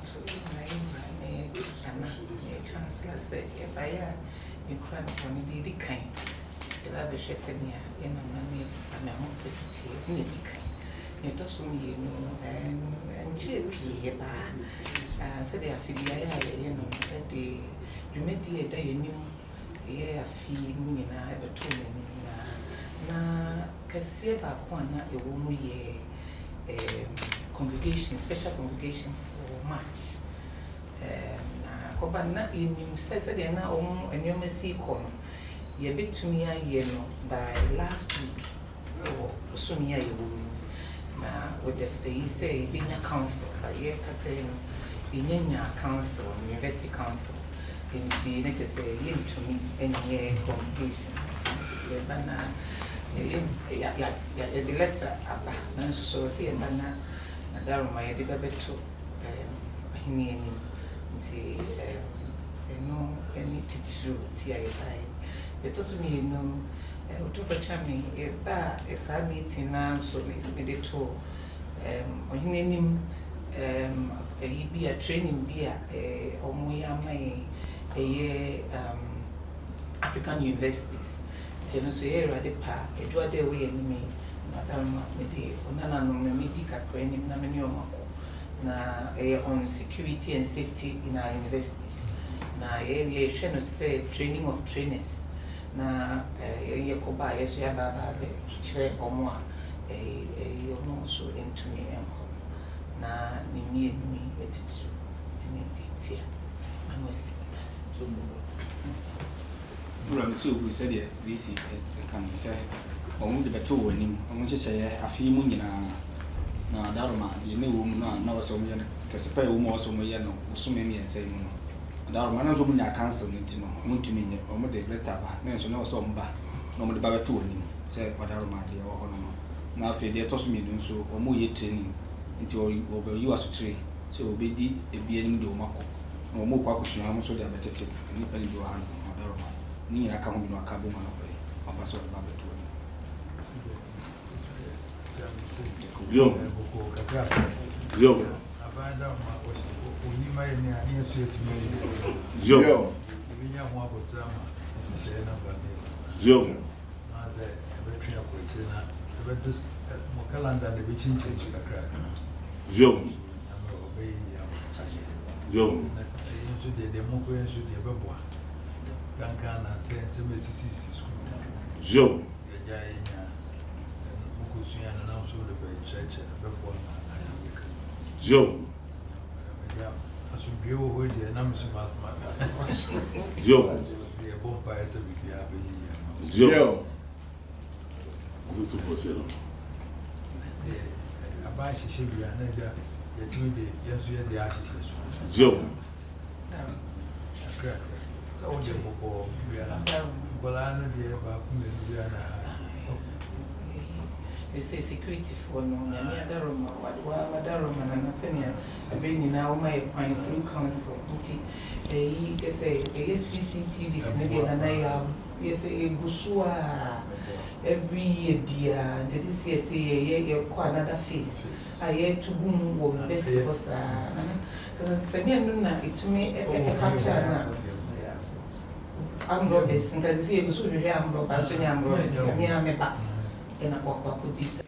to my chancellor said, by you cry for me, the kind. The lavish said, yeah, in a money and a simplicity, needy kind. It doesn't mean, and JP, said they are filial, that they you made the day you knew, yeah, fee, meaning I have a 2 million. Na kasi ba ko na e wo mu ye congregation, special congregation for March. Na ko ba na enim say de na o enwoma si ko no ye betumi aye no by last week so me aye wo na with the say being a council ba ye ka say no nya council, university council nti na te say ye to me enye congregation ye ba na the letter about so see a banner Daruma the babeto any no any teacher TI but also me no to for charming a bar a meeting now so it's made it to or him be a training beer or moya my African universities. No so here at the pa e do ade we enemy madam me de onana no me dika kwani na me nyomako na on security and safety in our universities na we hwe no say training of trainers na ye ko ba ye so ya baba be kire omo a yo no so into me enko na ni mi etitu ene bitia manwesi kas so Ura so we said yeah this is can say omo de beto woni omo chese afi mu nyina na daroma de ne wo mu na waso mu ye ne kese pa wo mu waso mu ye no so me me ensai mu no daroma na so mu nya cancel no ti no omo ntumi nye omo de letter ba na so na waso mu ba na omo de ba beto woni say daroma de wo ho no na afi de to so me no so omo ye training nti o be you aso train so obedi ebi anim de omo akọ na omo kwa kwusua omo so de abetete ni pa ni do ha no daroma ni aka ho bi no aka bo ma no pe aba so ba beto Yo. Abanda onima ni ani esu etime. Yo. Binya ho abotama. Se na ba me. Yo. Maze ebetwa ko na ebedu mo calendar de be chinchin kakra. Yo. Amro obe ya saje. Yo. Enso de mo ko enso de beboa. Kanka na se mesisi school. Yo. Ya nya kusuya na so de be church beboa na ayika. Yo. Ya asubie wo de na msuma ma. Yo. Ya bomba esa bikia be ya. Yo. Muito você não. Abaixo chibia na ja ya timi de yesu ya de ashishe so. Yo. Akra. So o de ko bia na. Kola no de ba ku me bia na. They say security for no me adaroma wa adaroma na senior abeni na o my point through council nti they say CCTV sinebia na ya yes egusua every year bia nti this year say ye ko another face aye to boom wo invest for sa because senior no na itumi capture na amro this because see egusu re amro ba so ni amro me ameba ena kwa kudisa.